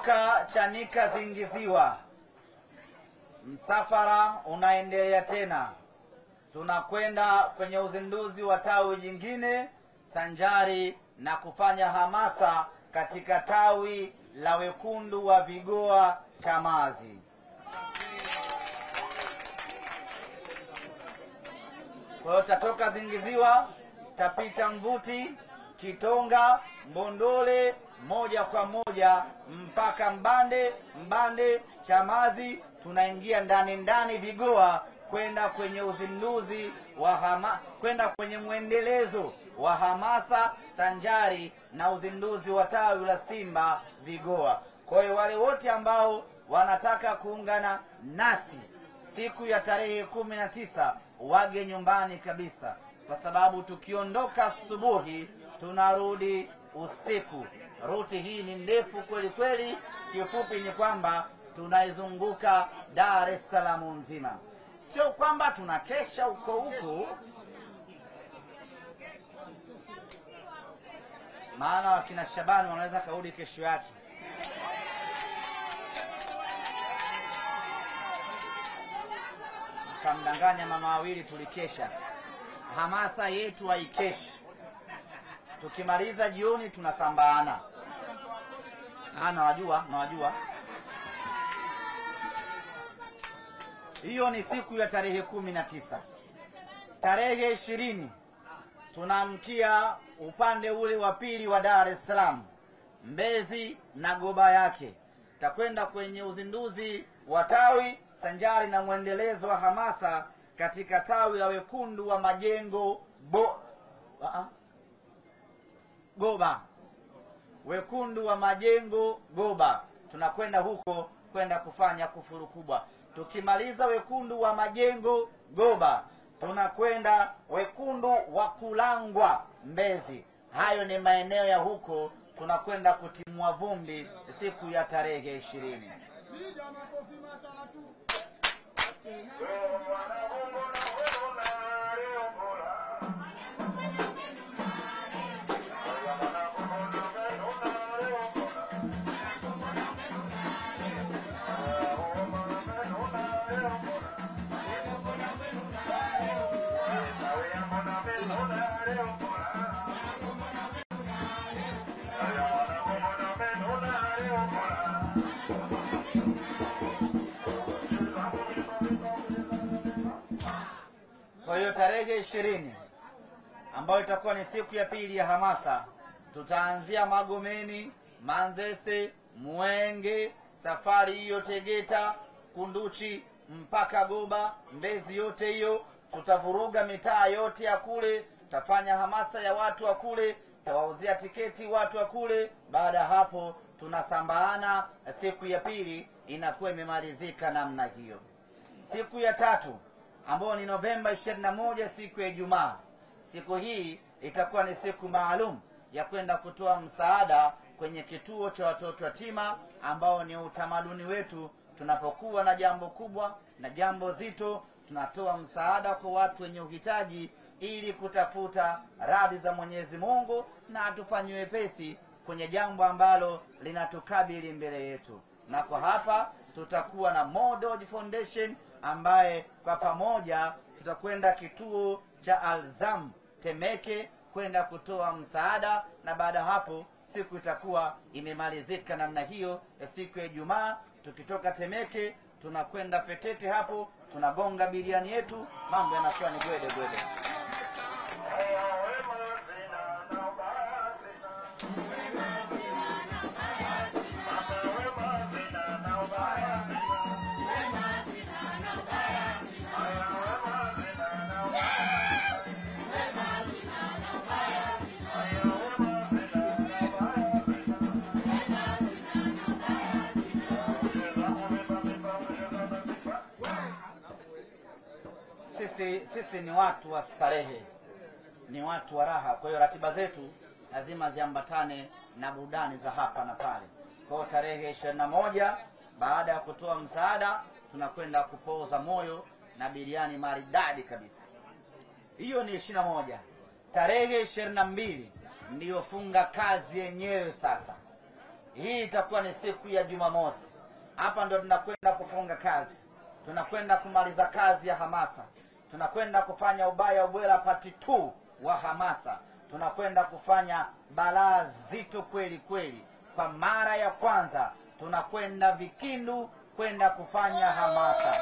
Kutoka Chanika Zingiziwa, msafara unaendelea tena. Tunakwenda kwenye uzinduzi wa tawi jingine sanjari na kufanya hamasa katika tawi la wekundu wa Vigoa Chamazi. Kwa hiyo tatoka Zingiziwa, tapita Mvuti, Kitonga, Mbondole, moja kwa moja mpaka Mbande, Chamazi, tunaingia ndani Vigoa kwenda kwenye uzinduzi wa kwenda kwenye mwendelezo wa hamasa sanjari na uzinduzi wa tawi la Simba Vigoa. Kwa hiyo wale wote ambao wanataka kuungana nasi siku ya tarehe 19 wage nyumbani kabisa, kwa sababu tukiondoka asubuhi tunarudi usiku. Ruti hii ni ndefu kweli kweli. Kifupi ni kwamba tunaizunguka Dar es Salaam nzima, sio kwamba tunakesha huko, maana wakina Shabani wanaweza karudi kesho yake. Kamdanganya mama wawili tulikesha. Hamasa yetu haikeshi. Tukimaliza jioni tunasambaana. Nawajua. Hiyo ni siku ya tarehe 19. Tarehe 20 tunamkia upande ule wa pili wa Dar es Salaam, Mbezi na Goba yake. Takwenda kwenye uzinduzi wa tawi sanjari na mwendelezo wa hamasa katika tawi la wekundu wa Majengo Goba. Wekundu wa Majengo Goba. Tunakwenda huko kwenda kufanya kufuru kubwa. Tukimaliza wekundu wa Majengo Goba, tunakwenda wekundu wa Kulangwa Mbezi. Hayo ni maeneo ya huko, tunakwenda kutimua vumbi siku ya tarehe 20. Kwa hiyo tarehe 20 ambayo itakuwa ni siku ya pili ya hamasa, tutaanzia Magomeni, Manzese, Mwenge, safari hiyo Tegeta, Kunduchi mpaka Goba, Mbezi yote hiyo. Tutavuruga mitaa yote ya kule, tutafanya hamasa ya watu wa kule, tutawauzia tiketi watu wa kule. Baada ya hapo tunasambaana. Siku ya pili inakuwa imemalizika namna hiyo. Siku ya tatu ambayo ni Novemba 21, siku ya Ijumaa. Siku hii itakuwa ni siku maalum ya kwenda kutoa msaada kwenye kituo cha watoto yatima, ambao ni utamaduni wetu. Tunapokuwa na jambo kubwa na jambo zito, tunatoa msaada kwa watu wenye uhitaji ili kutafuta radhi za Mwenyezi Mungu na atufanyie wepesi kwenye jambo ambalo linatukabili mbele yetu. Na kwa hapa tutakuwa na Model Foundation ambaye kwa pamoja tutakwenda kituo cha Alzam Temeke kwenda kutoa msaada, na baada hapo siku itakuwa imemalizika namna hiyo. Siku ya Ijumaa tukitoka Temeke tunakwenda Fetete, hapo tunagonga biriani yetu, mambo yanakuwa ni gwede. Sisi ni watu wa starehe, ni watu wa raha. Kwa hiyo ratiba zetu lazima ziambatane na burudani za hapa na pale. Kwa hiyo tarehe 21 baada ya kutoa msaada tunakwenda kupoza moyo na biriani maridadi kabisa. Hiyo ni 21. Tarehe 22 ndiyo funga kazi yenyewe. Sasa hii itakuwa ni siku ya Jumamosi. Hapa ndo tunakwenda kufunga kazi, tunakwenda kumaliza kazi ya hamasa, tunakwenda kufanya ubaya ubwela part 2 wa hamasa, tunakwenda kufanya balaa zito kweli kweli. Kwa mara ya kwanza tunakwenda Vikindu kwenda kufanya hamasa.